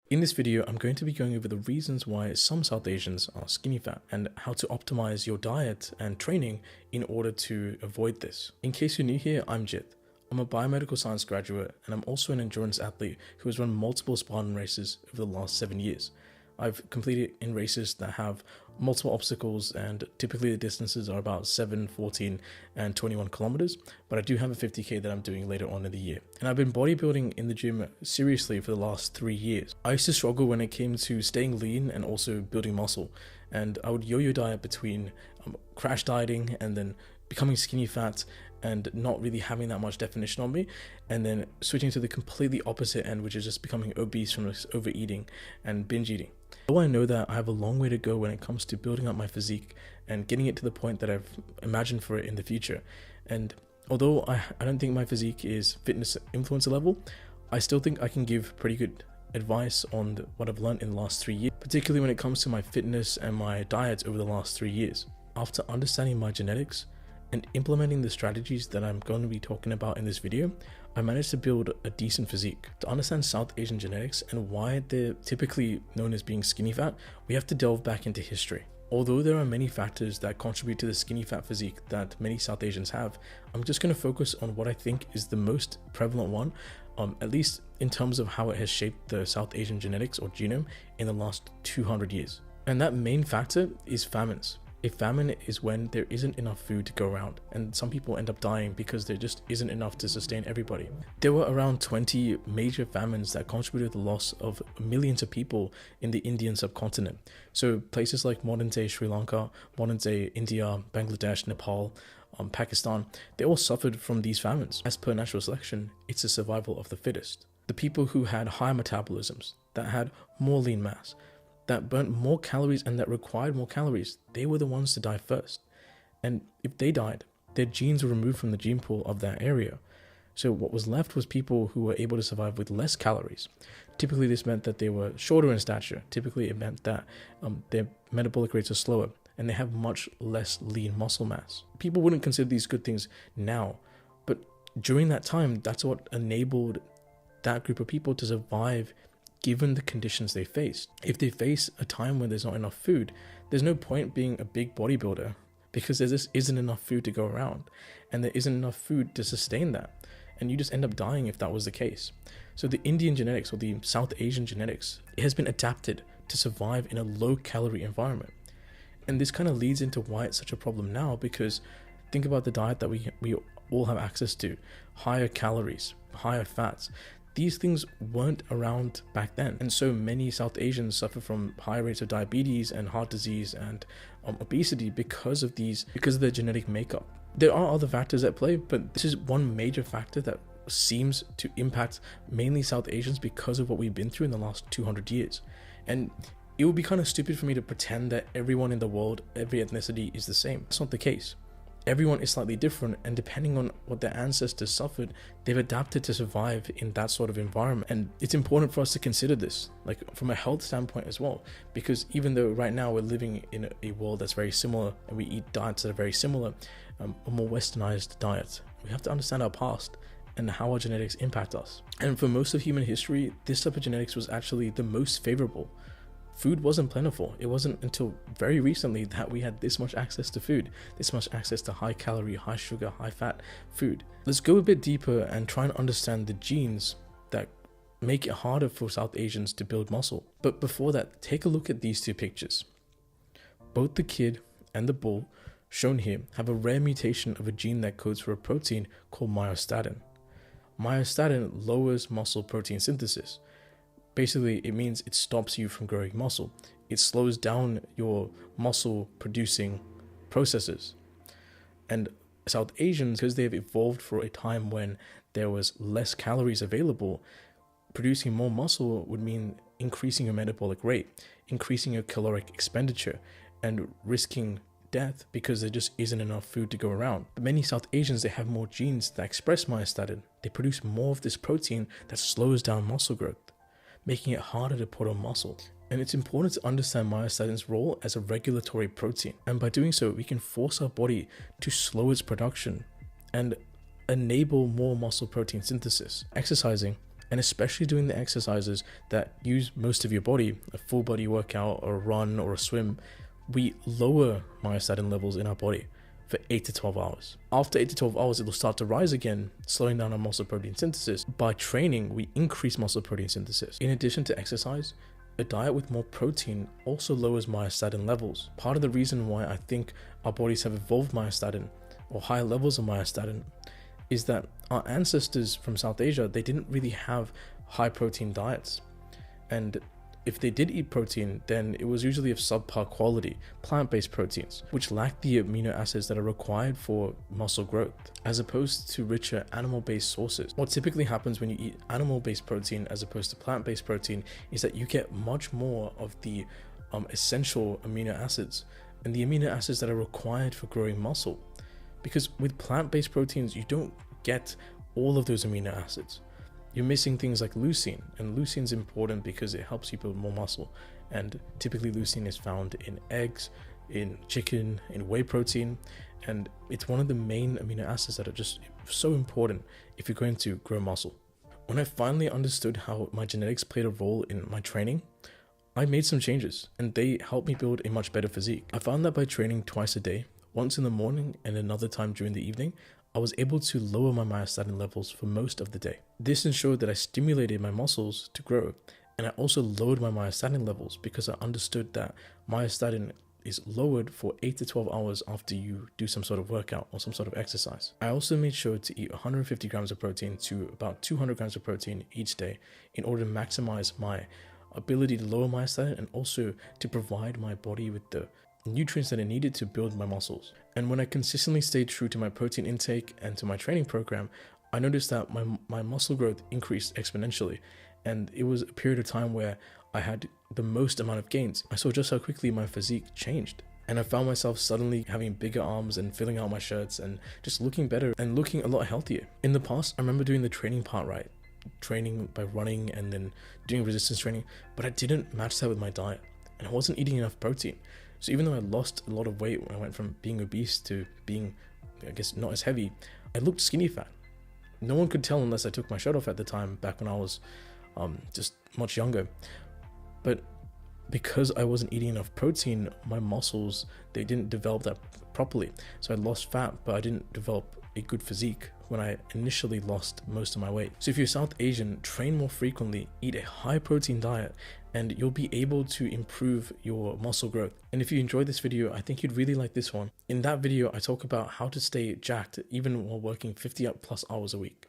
In this video, I'm going to be going over the reasons why some South Asians are skinny fat and how to optimize your diet and training in order to avoid this. In case you're new here, I'm Jit. I'm a biomedical science graduate and I'm also an endurance athlete who has run multiple Spartan races over the last 7 years. I've competed in races that have multiple obstacles and typically the distances are about 7, 14 and 21 kilometers, but I do have a 50k that I'm doing later on in the year. And I've been bodybuilding in the gym seriously for the last 3 years. I used to struggle when it came to staying lean and also building muscle, and I would yo-yo diet between crash dieting and then becoming skinny fat and not really having that much definition on me, and then switching to the completely opposite end, which is just becoming obese from overeating and binge eating. Though I know that I have a long way to go when it comes to building up my physique and getting it to the point that I've imagined for it in the future, and although I don't think my physique is fitness influencer level, I still think I can give pretty good advice on what I've learned in the last 3 years, particularly when it comes to my fitness and my diet over the last 3 years. After understanding my genetics and implementing the strategies that I'm going to be talking about in this video, I managed to build a decent physique. To understand South Asian genetics and why they're typically known as being skinny fat, we have to delve back into history. Although there are many factors that contribute to the skinny fat physique that many South Asians have, I'm just going to focus on what I think is the most prevalent one, at least in terms of how it has shaped the South Asian genetics or genome in the last 200 years. And that main factor is famines. A famine is when there isn't enough food to go around, and some people end up dying because there just isn't enough to sustain everybody. There were around 20 major famines that contributed to the loss of millions of people in the Indian subcontinent. So places like modern day Sri Lanka, modern day India, Bangladesh, Nepal, Pakistan, they all suffered from these famines. As per natural selection, it's the survival of the fittest. The people who had higher metabolisms, that had more lean mass, that burnt more calories and that required more calories, they were the ones to die first. And if they died, their genes were removed from the gene pool of that area. So what was left was people who were able to survive with less calories. Typically this meant that they were shorter in stature. Typically it meant that their metabolic rates are slower and they have much less lean muscle mass. People wouldn't consider these good things now, but during that time, that's what enabled that group of people to survive given the conditions they faced. If they face a time when there's not enough food, there's no point being a big bodybuilder because there just isn't enough food to go around and there isn't enough food to sustain that. And you just end up dying if that was the case. So the Indian genetics or the South Asian genetics, it has been adapted to survive in a low calorie environment. And this kind of leads into why it's such a problem now, because think about the diet that we all have access to. Higher calories, higher fats. These things weren't around back then, and so many South Asians suffer from high rates of diabetes and heart disease and obesity because of their genetic makeup. There are other factors at play, but this is one major factor that seems to impact mainly South Asians because of what we've been through in the last 200 years. And it would be kind of stupid for me to pretend that everyone in the world, every ethnicity is the same. It's not the case. Everyone is slightly different, and depending on what their ancestors suffered, they've adapted to survive in that sort of environment. And it's important for us to consider this, like from a health standpoint as well, because even though right now we're living in a world that's very similar and we eat diets that are very similar, a more westernized diet, we have to understand our past and how our genetics impact us. And for most of human history, this type of genetics was actually the most favorable. Food wasn't plentiful. It wasn't until very recently that we had this much access to food, this much access to high calorie, high sugar, high fat food. Let's go a bit deeper and try and understand the genes that make it harder for South Asians to build muscle. But before that, take a look at these two pictures. Both the kid and the bull shown here have a rare mutation of a gene that codes for a protein called myostatin. Myostatin lowers muscle protein synthesis. Basically, it means it stops you from growing muscle. It slows down your muscle producing processes. And South Asians, because they've evolved for a time when there was less calories available, producing more muscle would mean increasing your metabolic rate, increasing your caloric expenditure, and risking death because there just isn't enough food to go around. But many South Asians, they have more genes that express myostatin. They produce more of this protein that slows down muscle growth, making it harder to put on muscle. And it's important to understand myostatin's role as a regulatory protein. And by doing so, we can force our body to slow its production and enable more muscle protein synthesis. Exercising And especially doing the exercises that use most of your body, a full body workout or a run or a swim, we lower myostatin levels in our body for 8 to 12 hours. After 8 to 12 hours, it will start to rise again, slowing down our muscle protein synthesis. By training, we increase muscle protein synthesis. In addition to exercise, a diet with more protein also lowers myostatin levels. Part of the reason why I think our bodies have evolved myostatin or higher levels of myostatin is that our ancestors from South Asia, they didn't really have high protein diets. And if they did eat protein, then it was usually of subpar quality, plant-based proteins, which lack the amino acids that are required for muscle growth, as opposed to richer animal-based sources. What typically happens when you eat animal-based protein as opposed to plant-based protein is that you get much more of the essential amino acids and the amino acids that are required for growing muscle. Because with plant-based proteins, you don't get all of those amino acids. You're missing things like leucine, and leucine is important because it helps you build more muscle. And typically leucine is found in eggs, in chicken, in whey protein, and it's one of the main amino acids that are just so important if you're going to grow muscle. When I finally understood how my genetics played a role in my training, I made some changes, and they helped me build a much better physique. I found that by training twice a day, once in the morning and another time during the evening, I was able to lower my myostatin levels for most of the day. This ensured that I stimulated my muscles to grow, and I also lowered my myostatin levels because I understood that myostatin is lowered for 8 to 12 hours after you do some sort of workout or some sort of exercise. I also made sure to eat 150 grams of protein to about 200 grams of protein each day in order to maximize my ability to lower myostatin and also to provide my body with the nutrients that I needed to build my muscles. And when I consistently stayed true to my protein intake and to my training program, I noticed that my muscle growth increased exponentially, and it was a period of time where I had the most amount of gains. I saw just how quickly my physique changed, and I found myself suddenly having bigger arms and filling out my shirts and just looking better and looking a lot healthier. In the past, I remember doing the training part right, training by running and then doing resistance training, but I didn't match that with my diet, and I wasn't eating enough protein. So even though I lost a lot of weight when I went from being obese to being, I guess, not as heavy, I looked skinny fat. No one could tell unless I took my shirt off at the time, back when I was just much younger. But because I wasn't eating enough protein, my muscles, they didn't develop that properly. So I lost fat, but I didn't develop a good physique when I initially lost most of my weight. So if you're South Asian, train more frequently, eat a high protein diet, and you'll be able to improve your muscle growth. And if you enjoyed this video, I think you'd really like this one. In that video, I talk about how to stay jacked even while working 50+ hours a week.